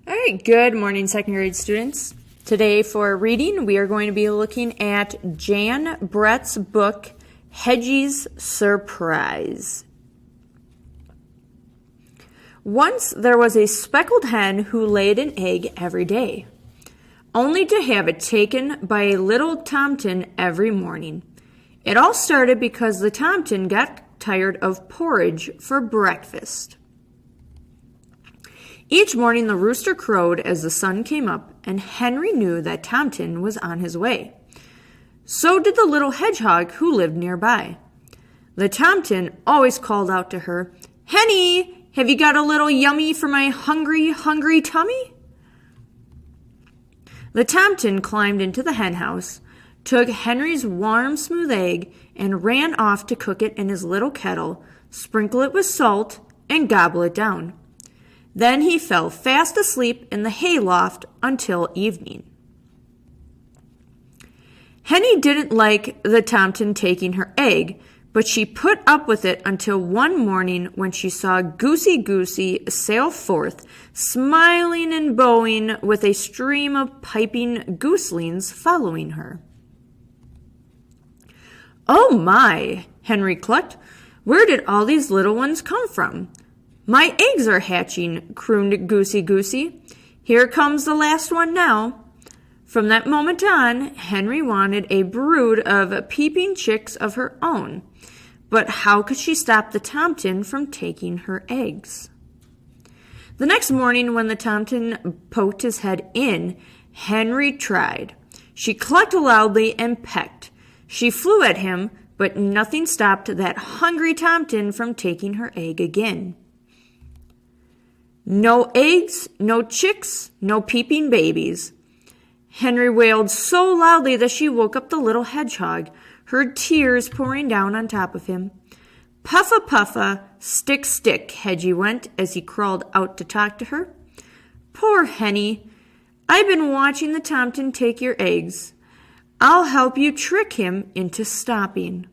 All right, good morning, second grade students. Today for reading, we are going to be looking at Jan Brett's book, Hedgie's Surprise. Once there was a speckled hen who laid an egg every day, only to have it taken by a little tomtin every morning. It all started because the tomtin got tired of porridge for breakfast. Each morning the rooster crowed as the sun came up, and Henry knew that Tomtin was on his way. So did the little hedgehog who lived nearby. The Tomtin always called out to her, "Henny, have you got a little yummy for my hungry, hungry tummy?" The Tomtin climbed into the henhouse, took Henry's warm, smooth egg, and ran off to cook it in his little kettle, sprinkle it with salt, and gobble it down. Then he fell fast asleep in the hayloft until evening. Henny didn't like the Tomtin taking her egg, but she put up with it until one morning when she saw Goosey sail forth, smiling and bowing, with a stream of piping goslings following her. "Oh my," Henry clucked, "where did all these little ones come from? My eggs are hatching," crooned Goosey. "Here comes the last one now." From that moment on, Henry wanted a brood of peeping chicks of her own. But how could she stop the Tomtin from taking her eggs? The next morning, when the Tomtin poked his head in, Henry tried. She clucked loudly and pecked. She flew at him, but nothing stopped that hungry Tomtin from taking her egg again. "No eggs, no chicks, no peeping babies." Henry wailed so loudly that she woke up the little hedgehog, her tears pouring down on top of him. "Puffa, puffa, stick, stick," Hedgie went as he crawled out to talk to her. "Poor Henny, I've been watching the Tomtin take your eggs. I'll help you trick him into stopping."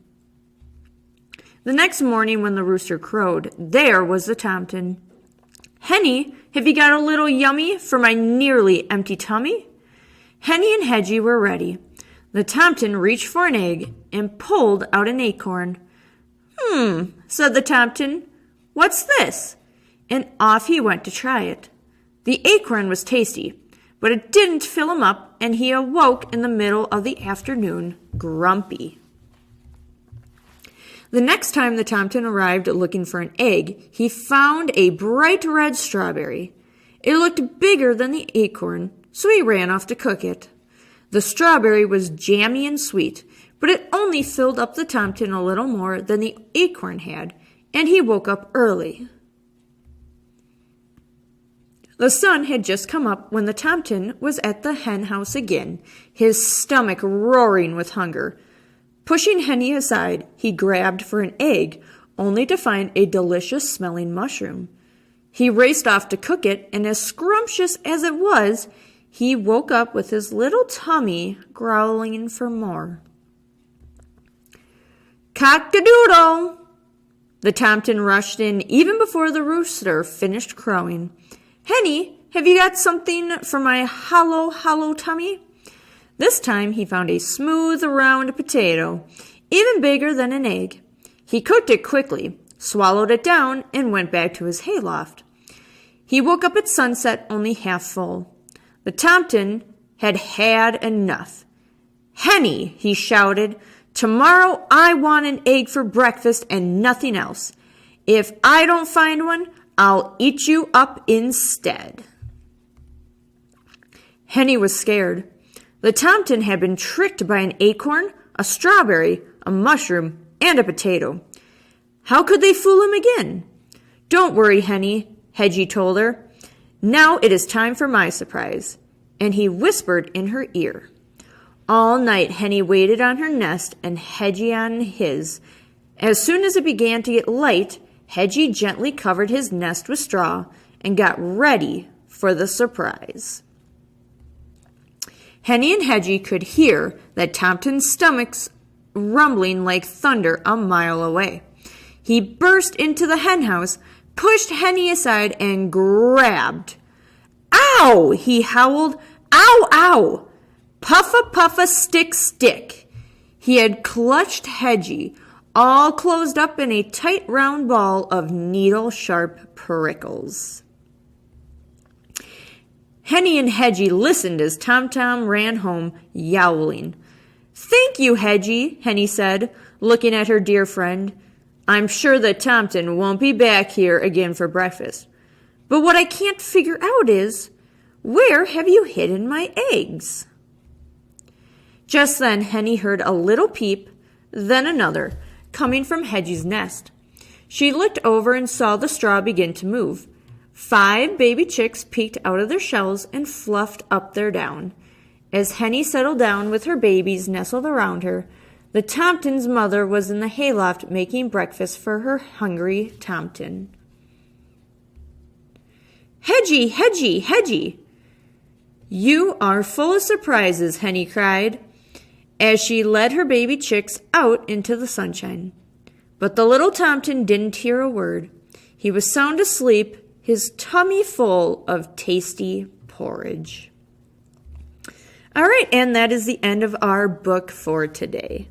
The next morning when the rooster crowed, there was the Tomtin. "Henny, have you got a little yummy for my nearly empty tummy?" Henny and Hedgie were ready. The Tomtin reached for an egg and pulled out an acorn. Said the Tomtin. "What's this?" And off he went to try it. The acorn was tasty, but it didn't fill him up, and he awoke in the middle of the afternoon, grumpy. The next time the Tomtin arrived looking for an egg, he found a bright red strawberry. It looked bigger than the acorn, so he ran off to cook it. The strawberry was jammy and sweet, but it only filled up the Tomtin a little more than the acorn had, and he woke up early. The sun had just come up when the Tomtin was at the hen house again, his stomach roaring with hunger. Pushing Henny aside, he grabbed for an egg, only to find a delicious-smelling mushroom. He raced off to cook it, and as scrumptious as it was, he woke up with his little tummy growling for more. "Cock-a-doodle!" The Tomtin rushed in even before the rooster finished crowing. "Henny, have you got something for my hollow, hollow tummy?" This time he found a smooth, round potato, even bigger than an egg. He cooked it quickly, swallowed it down, and went back to his hayloft. He woke up at sunset only half full. The Tomtin had had enough. "Henny," he shouted, "tomorrow I want an egg for breakfast and nothing else. If I don't find one, I'll eat you up instead." Henny was scared. The Tomtin had been tricked by an acorn, a strawberry, a mushroom, and a potato. How could they fool him again? "Don't worry, Henny," Hedgie told her. "Now it is time for my surprise." And he whispered in her ear. All night Henny waited on her nest and Hedgie on his. As soon as it began to get light, Hedgie gently covered his nest with straw and got ready for the surprise. Henny and Hedgie could hear that Tomtin's stomach's rumbling like thunder a mile away. He burst into the henhouse, pushed Henny aside, and grabbed. Ow! He howled. Ow, ow! Puffa, puffa, stick, stick. He had clutched Hedgie, all closed up in a tight round ball of needle-sharp prickles. Henny and Hedgie listened as Tom-Tom ran home, yowling. Thank you, Hedgie, Henny said, looking at her dear friend. I'm sure that Tomten won't be back here again for breakfast. But what I can't figure out is, where have you hidden my eggs? Just then Henny heard a little peep, then another, coming from Hedgie's nest. She looked over and saw the straw begin to move. 5 baby chicks peeked out of their shells and fluffed up their down. As Henny settled down with her babies nestled around her, the Tomten's mother was in the hayloft making breakfast for her hungry Tomten. Hedgie, Hedgie, Hedgie! You are full of surprises, Henny cried, as she led her baby chicks out into the sunshine. But the little Tomten didn't hear a word. He was sound asleep, his tummy full of tasty porridge. All right, and that is the end of our book for today.